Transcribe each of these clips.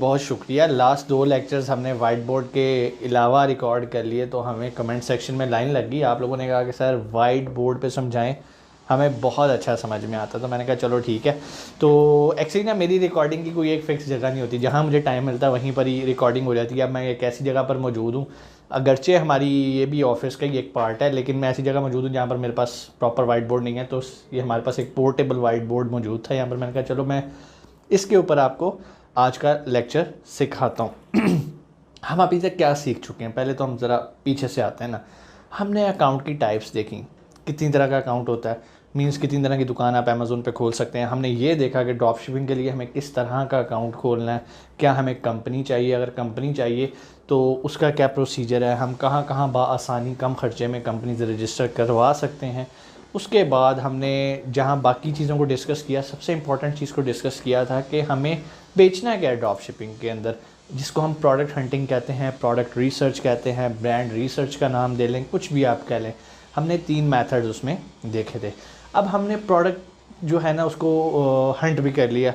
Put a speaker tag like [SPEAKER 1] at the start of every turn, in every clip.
[SPEAKER 1] बहुत शुक्रिया। Last 2 lectures हमने वाइट बोर्ड के अलावा रिकॉर्ड कर लिए, तो हमें कमेंट सेक्शन में लाइन लग गई, आप लोगों ने कहा कि सर वाइट बोर्ड पे समझाएं, हमें बहुत अच्छा समझ में आता। तो मैंने कहा चलो ठीक है। तो एक्चुअली ना मेरी रिकॉर्डिंग की कोई एक फ़िक्स जगह नहीं होती, जहाँ मुझे टाइम मिलता है वहीं पर ही रिकॉर्डिंग हो जाती है। अब मैं एक ऐसी जगह पर मौजूद हूँ, अगरचे हमारी ये भी ऑफिस का ही एक पार्ट है, लेकिन मैं ऐसी जगह मौजूद हूँ जहाँ पर मेरे पास प्रॉपर वाइट बोर्ड नहीं है। तो ये हमारे पास एक पोर्टेबल वाइट बोर्ड मौजूद था यहाँ पर। मैंने कहा चलो मैं इसके ऊपर आपको आज का लेक्चर सिखाता हूँ। हम अभी तक क्या सीख चुके हैं, पहले तो हम ज़रा पीछे से आते हैं ना। हमने अकाउंट की टाइप्स देखी, कितनी तरह का अकाउंट होता है, मीन्स कितनी तरह की दुकान आप अमेज़ोन पे खोल सकते हैं। हमने ये देखा कि ड्रॉप शिपिंग के लिए हमें किस तरह का अकाउंट खोलना है, क्या हमें कंपनी चाहिए, अगर कंपनी चाहिए तो उसका क्या प्रोसीजर है, हम कहाँ कहाँ बआसानी कम खर्चे में कंपनी से रजिस्टर करवा सकते हैं। उसके बाद हमने जहाँ बाकी चीज़ों को डिस्कस किया, सबसे इम्पॉर्टेंट चीज़ को डिस्कस किया था कि हमें बेचना क्या है ड्रॉप शिपिंग के अंदर, जिसको हम प्रोडक्ट हंटिंग कहते हैं, प्रोडक्ट रिसर्च कहते हैं, ब्रांड रिसर्च का नाम दे लें, कुछ भी आप कह लें। हमने 3 मेथड्स उसमें देखे थे। अब हमने प्रोडक्ट जो है ना उसको हंट भी कर लिया।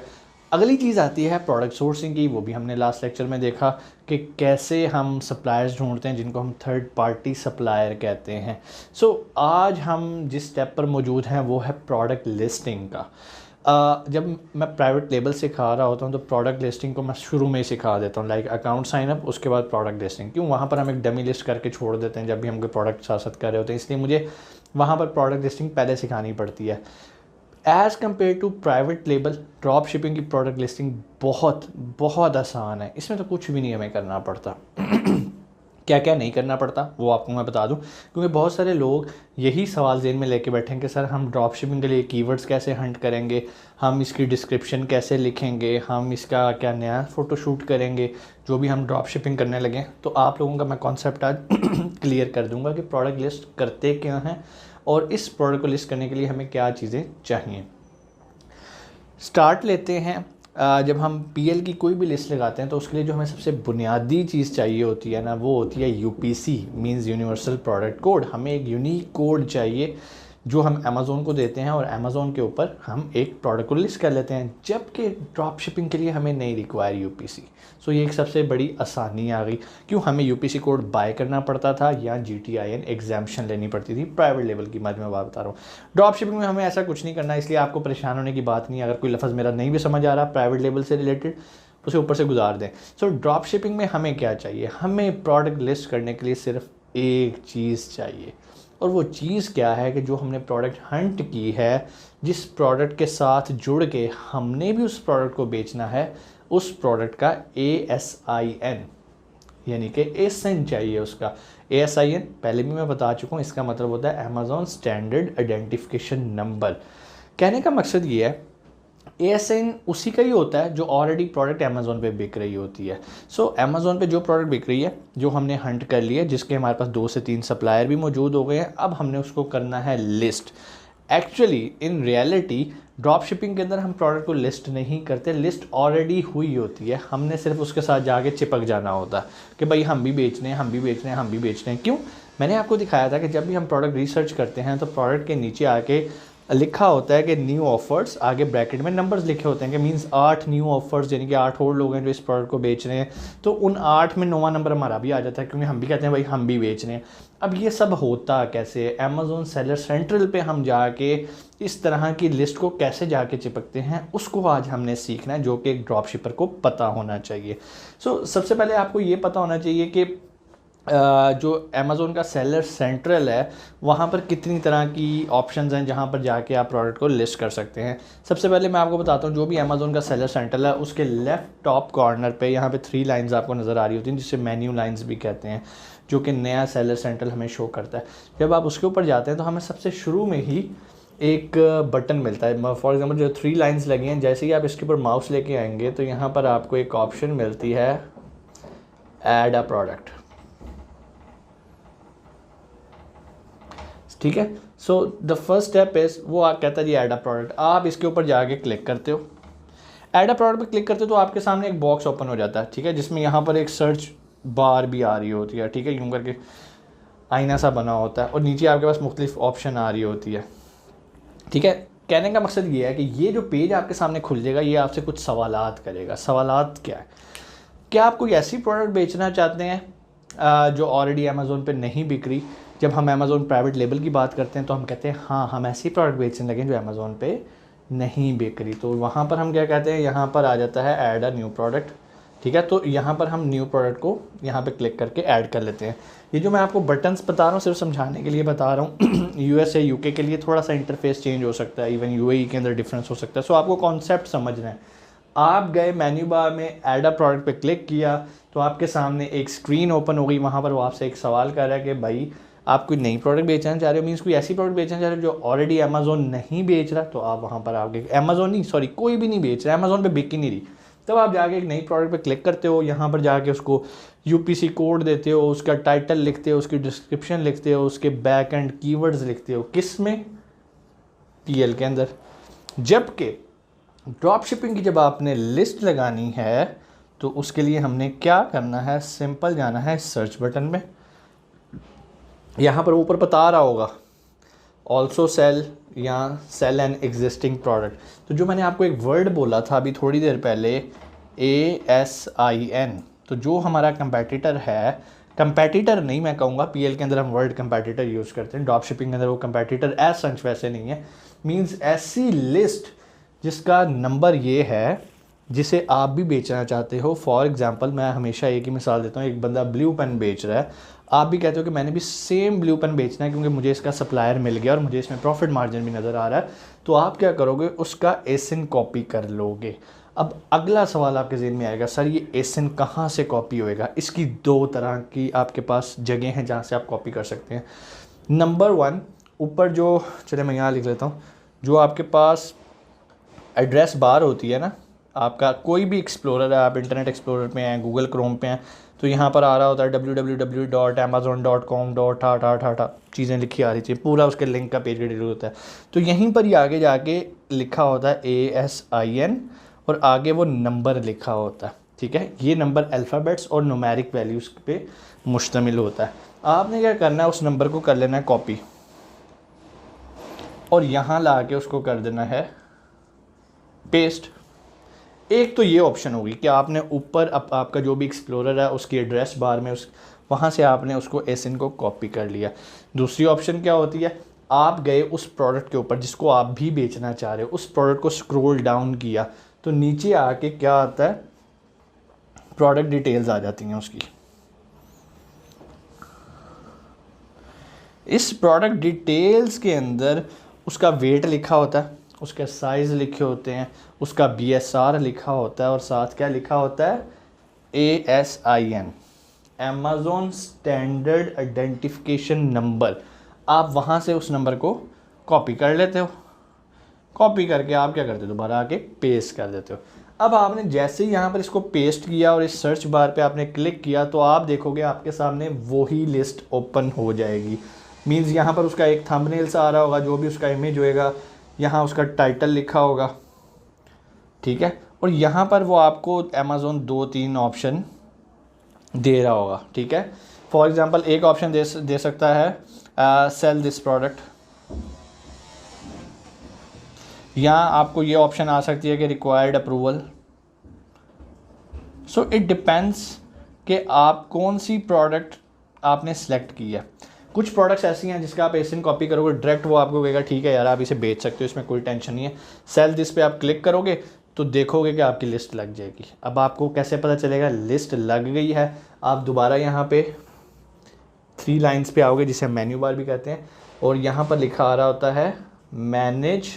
[SPEAKER 1] अगली चीज़ आती है प्रोडक्ट सोर्सिंग की, वो भी हमने लास्ट लेक्चर में देखा कि कैसे हम सप्लायर्स ढूंढते हैं, जिनको हम थर्ड पार्टी सप्लायर कहते हैं। सो आज हम जिस स्टेप पर मौजूद हैं वो है प्रोडक्ट लिस्टिंग का। जब मैं प्राइवेट लेबल सिखा रहा होता हूँ तो प्रोडक्ट लिस्टिंग को मैं शुरू में ही सिखा देता हूँ, लाइक अकाउंट साइनअप, उसके बाद प्रोडक्ट लिस्टिंग। क्यों, वहाँ पर हम एक डमी लिस्ट करके छोड़ देते हैं जब भी हम कोई प्रोडक्ट साथ कर रहे होते हैं, इसलिए मुझे वहाँ पर प्रोडक्ट लिस्टिंग पहले सिखानी पड़ती है। As compare to private label, drop shipping की प्रोडक्ट लिस्टिंग बहुत बहुत आसान है। इसमें तो कुछ भी नहीं हमें करना पड़ता। क्या क्या नहीं करना पड़ता वो आपको मैं बता दूं, क्योंकि बहुत सारे लोग यही सवाल ज़हन में लेके बैठे हैं कि सर हम ड्रॉप शिपिंग के लिए कीवर्ड्स कैसे हंट करेंगे, हम इसकी डिस्क्रिप्शन कैसे लिखेंगे, हम इसका क्या नया फ़ोटोशूट करेंगे जो भी हम ड्रॉप शिपिंग करने लगे। तो आप लोगों का मैं कॉन्सेप्ट आज क्लियर कर दूंगा कि प्रोडक्ट लिस्ट करते क्या हैं और इस प्रोडक्ट को लिस्ट करने के लिए हमें क्या चीज़ें चाहिए। स्टार्ट लेते हैं। जब हम पीएल की कोई भी लिस्ट लगाते हैं तो उसके लिए जो हमें सबसे बुनियादी चीज़ चाहिए होती है ना, वो होती है UPC, means universal product code. हमें एक यूनिक कोड चाहिए जो हम अमेज़ोन को देते हैं और अमेज़ोन के ऊपर हम एक प्रोडक्ट को लिस्ट कर लेते हैं, जबकि ड्रॉप शिपिंग के लिए हमें नहीं रिक्वायर यूपीसी। सो ये एक सबसे बड़ी आसानी आ गई। क्यों, हमें यूपीसी कोड बाय करना पड़ता था या जीटीआईएन एग्जाम्पशन लेनी पड़ती थी। प्राइवेट लेवल की बात मैं बता रहा हूँ, ड्रॉप शिपिंग में हमें ऐसा कुछ नहीं करना, इसलिए आपको परेशान होने की बात नहीं। अगर कोई लफ्ज़ मेरा नहीं भी समझ आ रहा प्राइवेट लेवल से रिलेटेड, उसे ऊपर से गुजार दें। सो ड्रॉप शिपिंग में हमें क्या चाहिए, हमें प्रोडक्ट लिस्ट करने के लिए सिर्फ एक चीज़ चाहिए, और वो चीज़ क्या है कि जो हमने प्रोडक्ट हंट की है, जिस प्रोडक्ट के साथ जुड़ के हमने भी उस प्रोडक्ट को बेचना है, उस प्रोडक्ट का ASIN यानी कि एसन चाहिए उसका। ASIN पहले भी मैं बता चुका हूँ, इसका मतलब होता है अमेज़ॉन स्टैंडर्ड आइडेंटिफिकेशन नंबर। कहने का मकसद ये है, ASIN उसी का ही होता है जो ऑलरेडी प्रोडक्ट अमेज़ोन पे बिक रही होती है। सो अमेज़ोन पे जो प्रोडक्ट बिक रही है, जो हमने हंट कर लिया, जिसके हमारे पास 2 से 3 सप्लायर भी मौजूद हो गए हैं, अब हमने उसको करना है list. Actually in reality drop shipping के अंदर हम प्रोडक्ट को लिस्ट नहीं करते, लिस्ट ऑलरेडी हुई होती है, हमने सिर्फ उसके साथ जाके चिपक जाना होता है कि भाई हम भी बेचने हैं, हम भी बेचने हैं, हम भी बेचने हैं। क्यों, मैंने आपको दिखाया था कि जब भी हम प्रोडक्ट रिसर्च करते हैं तो प्रोडक्ट के नीचे आके लिखा होता है कि न्यू ऑफर्स, आगे ब्रैकेट में नंबर्स लिखे होते हैं कि मींस 8 न्यू ऑफर्स, यानी कि 8 और लोग हैं जो इस प्रोडक्ट को बेच रहे हैं। तो उन 8 में 9वां नंबर हमारा भी आ जाता है, क्योंकि हम भी कहते हैं भाई हम भी बेच रहे हैं। अब ये सब होता कैसे, अमेज़ॉन सेलर सेंट्रल पे हम जाके इस तरह की लिस्ट को कैसे जाके चिपकते हैं, उसको आज हमने सीखना है, जो कि एक ड्रॉप शिपर को पता होना चाहिए। सो सबसे पहले आपको ये पता होना चाहिए कि जो अमेज़ोन का सेलर सेंट्रल है वहाँ पर कितनी तरह की ऑप्शंस हैं जहाँ पर जाके आप प्रोडक्ट को लिस्ट कर सकते हैं। सबसे पहले मैं आपको बताता हूँ, जो भी अमेज़ोन का सेलर सेंट्रल है उसके लेफ़्ट टॉप कॉर्नर पे यहाँ पे 3 लाइंस आपको नज़र आ रही होती हैं, जिसे मेन्यू लाइंस भी कहते हैं, जो कि नया सेलर सेंट्रल हमें शो करता है। जब आप उसके ऊपर जाते हैं तो हमें सबसे शुरू में ही एक बटन मिलता है। फॉर एग्जांपल जो 3 लाइंस लगी हैं, जैसे ही आप इसके ऊपर माउस लेके आएंगे तो यहाँ पर आपको एक ऑप्शन मिलती है ऐड अ प्रोडक्ट। ठीक है, so the first step is, वो आप कहता है जी ऐड अ प्रोडक्ट। आप इसके ऊपर जाके क्लिक करते हो, ऐड अ प्रोडक्ट पे क्लिक करते हो तो आपके सामने एक बॉक्स ओपन हो जाता है। ठीक है, जिसमें यहाँ पर एक सर्च बार भी आ रही होती है। ठीक है, यूँ करके आईना सा बना होता है और नीचे आपके पास मुख्तलिफ ऑप्शन आ रही होती है। ठीक है, कहने का मकसद ये है कि ये जो पेज आपके सामने खुल जाएगा, ये आपसे कुछ सवालात करेगा। सवालात क्या है, क्या आप कोई ऐसी प्रोडक्ट बेचना चाहते हैं जो ऑलरेडी अमेज़ोन पे नहीं बिक रही? जब हम अमेज़ोन प्राइवेट लेबल की बात करते हैं तो हम कहते हैं हाँ, हम ऐसी प्रोडक्ट बेचने लगे जो अमेज़ोन पे नहीं बिक रही। तो वहाँ पर हम क्या कहते हैं, यहाँ पर आ जाता है ऐड अ न्यू प्रोडक्ट। ठीक है, तो यहाँ पर हम न्यू प्रोडक्ट को यहाँ पे क्लिक करके ऐड कर लेते हैं। ये जो मैं आपको बटन्स बता रहा हूँ सिर्फ समझाने के लिए बता रहा हूँ। यूएस या यूके के लिए थोड़ा सा इंटरफेस चेंज हो सकता है, इवन यूएई के अंदर डिफरेंस हो सकता है। सो आपको कॉन्सेप्ट समझना है। आप गए मेन्यू बार में ऐड अ प्रोडक्ट पे क्लिक किया तो आपके सामने एक स्क्रीन ओपन हो गई। वहाँ पर वो आपसे एक सवाल कर रहा है कि भाई आप कोई नई प्रोडक्ट बेचना चाह रहे हो, मीन्स कोई ऐसी प्रोडक्ट बेचना चाह रहे हो जो ऑलरेडी अमेज़ोन नहीं बेच रहा। तो आप वहाँ पर आगे अमेज़ोन नहीं, सॉरी, कोई भी नहीं बेच रहा, अमेज़ोन पे बिक ही नहीं रही। तब आप जाके एक नई प्रोडक्ट पे क्लिक करते हो, यहाँ पर जाके उसको यूपीसी कोड देते हो, उसका टाइटल लिखते हो, उसकी डिस्क्रिप्शन लिखते हो, उसके बैक एंड कीवर्ड्स लिखते हो। किस में? पीएल के अंदर। जबकि ड्रॉप शिपिंग की जब आपने लिस्ट लगानी है तो उसके लिए हमने क्या करना है, सिंपल जाना है सर्च बटन में। यहाँ पर ऊपर बता रहा होगा ऑल्सो सेल या सेल एन एग्जिस्टिंग प्रोडक्ट। तो जो मैंने आपको एक वर्ड बोला था अभी थोड़ी देर पहले, ASIN, तो जो हमारा कंपेटिटर है, कंपेटिटर नहीं मैं कहूँगा, पीएल के अंदर हम वर्ड कंपेटिटर यूज़ करते हैं, ड्रॉप शिपिंग के अंदर वो कंपेटिटर एज सच वैसे नहीं है। मीन्स ऐसी लिस्ट जिसका नंबर ये है जिसे आप भी बेचना चाहते हो। फॉर एग्जांपल मैं हमेशा एक ही मिसाल देता हूँ, एक बंदा ब्लू पेन बेच रहा है, आप भी कहते हो कि मैंने भी सेम ब्लू पेन बेचना है क्योंकि मुझे इसका सप्लायर मिल गया और मुझे इसमें प्रॉफिट मार्जिन भी नज़र आ रहा है। तो आप क्या करोगे, उसका एसिन कॉपी कर लोगे। अब अगला सवाल आपके ज़हन में आएगा, सर ये एसिन कहाँ से कॉपी होएगा? इसकी दो तरह की आपके पास जगह हैं जहाँ से आप कॉपी कर सकते हैं। नंबर 1, ऊपर जो, चले मैं यहाँ लिख लेता हूँ, जो आपके पास एड्रेस बार होती है ना, आपका कोई भी एक्सप्लोरर है, आप इंटरनेट एक्सप्लोरर पे हैं, गूगल क्रोम पे हैं, तो यहाँ पर आ रहा होता है www.amazon.com. चीज़ें लिखी आ रही थी, पूरा उसके लिंक का पेज डिलीट होता है। तो यहीं पर ही आगे जाके लिखा होता है ASIN और आगे वो नंबर लिखा होता है। ठीक है, ये नंबर अल्फ़ाबेट्स और न्यूमेरिक वैल्यूज़ पे मुश्तमिल होता है। आपने क्या करना है, उस नंबर को कर लेना है कॉपी और यहाँ ला के उसको कर देना है पेस्ट। एक तो ये ऑप्शन होगी कि आपने ऊपर आपका जो भी एक्सप्लोरर है उसकी एड्रेस बार में वहाँ से आपने उसको एसिन को कॉपी कर लिया। दूसरी ऑप्शन क्या होती है, आप गए उस प्रोडक्ट के ऊपर जिसको आप भी बेचना चाह रहे हो, उस प्रोडक्ट को स्क्रॉल डाउन किया तो नीचे आके क्या आता है, प्रोडक्ट डिटेल्स आ जाती हैं उसकी। इस प्रोडक्ट डिटेल्स के अंदर उसका वेट लिखा होता है, उसके साइज़ लिखे होते हैं, उसका BSR लिखा होता है और साथ क्या लिखा होता है, ASIN, Amazon standard identification number. आप वहाँ से उस नंबर को कॉपी कर लेते हो, कॉपी करके आप क्या करते हो, दोबारा आके पेस्ट कर देते हो। अब आपने जैसे ही यहाँ पर इसको पेस्ट किया और इस सर्च बार पे आपने क्लिक किया तो आप देखोगे आपके सामने वही लिस्ट ओपन हो जाएगी। मीन्स यहाँ पर उसका एक थंबनेल सा आ रहा होगा, जो भी उसका इमेज होएगा, यहाँ उसका टाइटल लिखा होगा। ठीक है, और यहाँ पर वो आपको अमेज़ॉन 2-3 ऑप्शन दे रहा होगा। ठीक है, फॉर एग्जांपल एक ऑप्शन दे सकता है सेल दिस प्रोडक्ट, यहाँ आपको ये ऑप्शन आ सकती है कि required approval. So it depends कि आप कौन सी प्रोडक्ट आपने सेलेक्ट की है। कुछ प्रोडक्ट्स ऐसी हैं जिसका आप एसिन कॉपी करोगे डायरेक्ट वो आपको कहेगा ठीक है यार आप इसे बेच सकते हो, इसमें कोई टेंशन नहीं है। सेल दिस पे आप क्लिक करोगे तो देखोगे कि आपकी लिस्ट लग जाएगी। अब आपको कैसे पता चलेगा लिस्ट लग गई है, आप दोबारा यहाँ पे 3 लाइन्स पे आओगे जिसे मेन्यू बार भी कहते हैं, और यहाँ पर लिखा आ रहा होता है मैनेज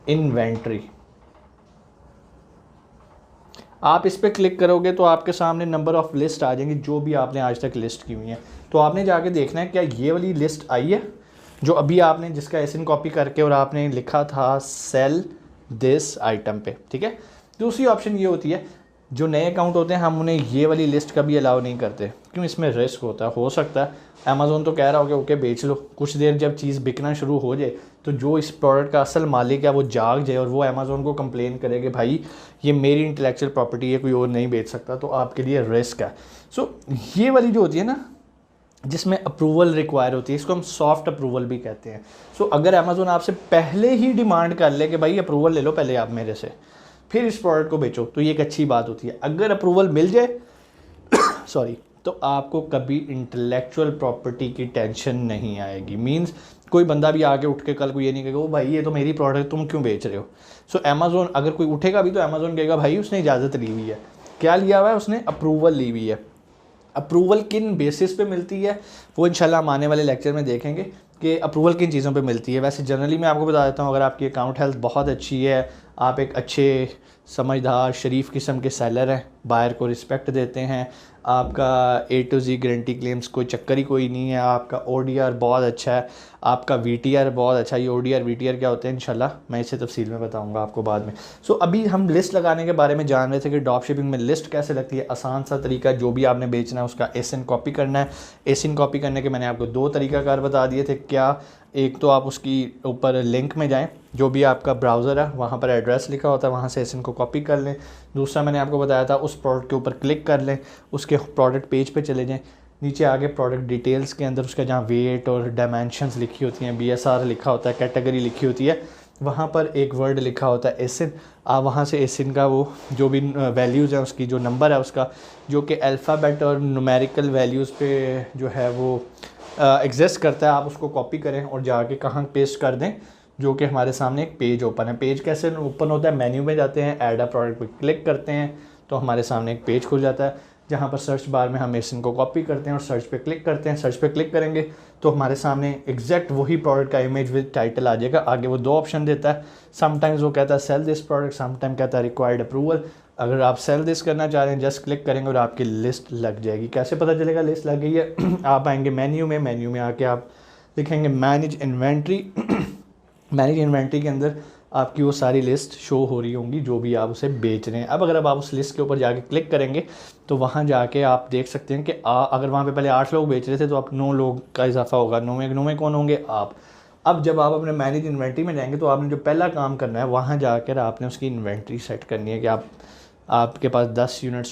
[SPEAKER 1] इन्वेंट्री। आप इस पर क्लिक करोगे तो आपके सामने नंबर ऑफ़ लिस्ट आ जाएंगी जो भी आपने आज तक लिस्ट की हुई हैं। तो आपने जाके देखना है क्या ये वाली लिस्ट आई है जो अभी आपने जिसका एसिन कॉपी करके और आपने लिखा था सेल दिस आइटम पे। ठीक है, दूसरी ऑप्शन ये होती है जो नए अकाउंट होते हैं हम उन्हें ये वाली लिस्ट कभी अलाउ नहीं करते, क्यों, इसमें रिस्क होता है। हो सकता है अमेज़ॉन तो कह रहा हो कि ओके बेच लो, कुछ देर जब चीज़ बिकना शुरू हो जाए तो जो इस प्रोडक्ट का असल मालिक है वो जाग जाए और वो अमेज़ॉन को कंप्लेन करे कि भाई ये मेरी इंटेलेक्चुअल प्रॉपर्टी है, कोई और नहीं बेच सकता, तो आपके लिए रिस्क है। सो ये वाली जो होती है ना जिसमें अप्रूवल रिक्वायर होती है, इसको हम सॉफ्ट अप्रूवल भी कहते हैं। सो अगर अमेज़ॉन आपसे पहले ही डिमांड कर ले कि भाई अप्रूवल ले लो पहले आप मेरे से, फिर इस प्रोडक्ट को बेचो, तो ये एक अच्छी बात होती है। अगर अप्रूवल मिल जाए सॉरी, तो आपको कभी इंटेलेक्चुअल प्रॉपर्टी की टेंशन नहीं आएगी। मींस कोई बंदा भी आके उठ के कल को ये नहीं कहेगा वो भाई ये तो मेरी प्रोडक्ट तुम क्यों बेच रहे हो। सो अमेज़ोन अगर कोई उठेगा भी तो अमेज़ोन कहेगा भाई उसने इजाज़त ली हुई है। क्या लिया हुआ है उसने? अप्रूवल ली हुई है। अप्रूवल किन बेसिस पे मिलती है वो इंशाल्लाह हम आने वाले लेक्चर में देखेंगे कि अप्रूवल किन चीज़ों पे मिलती है। वैसे जनरली मैं आपको बता देता हूँ, अगर आपकी अकाउंट हेल्थ बहुत अच्छी है, आप एक अच्छे समझदार शरीफ किस्म के सेलर हैं, बायर को रिस्पेक्ट देते हैं, आपका A to Z guarantee claims कोई चक्कर ही कोई नहीं है, आपका ODR बहुत अच्छा है, आपका VTR बहुत अच्छा है। ये ODR VTR क्या होते हैं इंशाल्लाह मैं इसे तफसील में बताऊंगा आपको बाद में। सो अभी हम लिस्ट लगाने के बारे में जान रहे थे कि ड्रॉप शिपिंग में लिस्ट कैसे लगती है। आसान सा तरीका, जो भी आपने बेचना है उसका ASIN कॉपी करना है। ASIN कॉपी करने के मैंने आपको 2 तरीकाकार बता दिए थे। क्या? एक तो आप उसकी ऊपर लिंक में जाएं, जो भी आपका ब्राउज़र है वहाँ पर एड्रेस लिखा होता है, वहाँ से ASIN को कॉपी कर लें। दूसरा मैंने आपको बताया था उस प्रोडक्ट के ऊपर क्लिक कर लें, उसके प्रोडक्ट पेज पे चले जाएं, नीचे आगे प्रोडक्ट डिटेल्स के अंदर उसका जहाँ वेट और डायमेंशंस लिखी होती हैं, BSR लिखा होता है, कैटेगरी लिखी होती है, वहाँ पर एक वर्ड लिखा होता है ASIN। आप वहाँ से ASIN का वो जो भी वैल्यूज़ हैं उसकी जो नंबर है उसका, जो कि अल्फ़ाबेट और न्यूमेरिकल वैल्यूज़ पे जो है वो एग्जिस्ट करता है, आप उसको कॉपी करें और जाके कहाँ पेस्ट कर दें, जो कि हमारे सामने एक पेज ओपन है। पेज कैसे ओपन होता है? मेन्यू में जाते हैं, ऐड अ प्रोडक्ट पे क्लिक करते हैं तो हमारे सामने एक पेज खुल जाता है, जहाँ पर सर्च बार में हम ASIN को कॉपी करते हैं और सर्च पे क्लिक करते हैं। सर्च पे क्लिक करेंगे तो हमारे सामने एग्जैक्ट वही प्रोडक्ट का इमेज विद टाइटल आ जाएगा। आगे वो 2 ऑप्शन देता है, समटाइम्स वो कहता है सेल दिस प्रोडक्ट, समटाइम कहता है रिक्वायर्ड अप्रूवल। अगर आप सेल दिस करना चाह रहे हैं जस्ट क्लिक करेंगे और आपकी लिस्ट लग जाएगी। कैसे पता चलेगा लिस्ट लग गई है? आप आएंगे मेन्यू में आके आप लिखेंगे मैनेज इन्वेंट्री मैनेज इन्वेंट्री के अंदर आपकी वो सारी लिस्ट शो हो रही होंगी जो भी आप उसे बेच रहे हैं। अब अगर आप उस लिस्ट के ऊपर जाके क्लिक करेंगे तो वहाँ जाके आप देख सकते हैं कि अगर वहाँ पे पहले 8 लोग बेच रहे थे तो अब 9 लोग का इजाफा होगा। 9 में कौन होंगे? आप। अब जब आप अपने मैनेज इन्वेंट्री में जाएंगे तो आपने जो पहला काम करना है वहाँ जाकर आपने उसकी इन्वेंट्री सेट करनी है कि आपके पास 10 यूनिट्स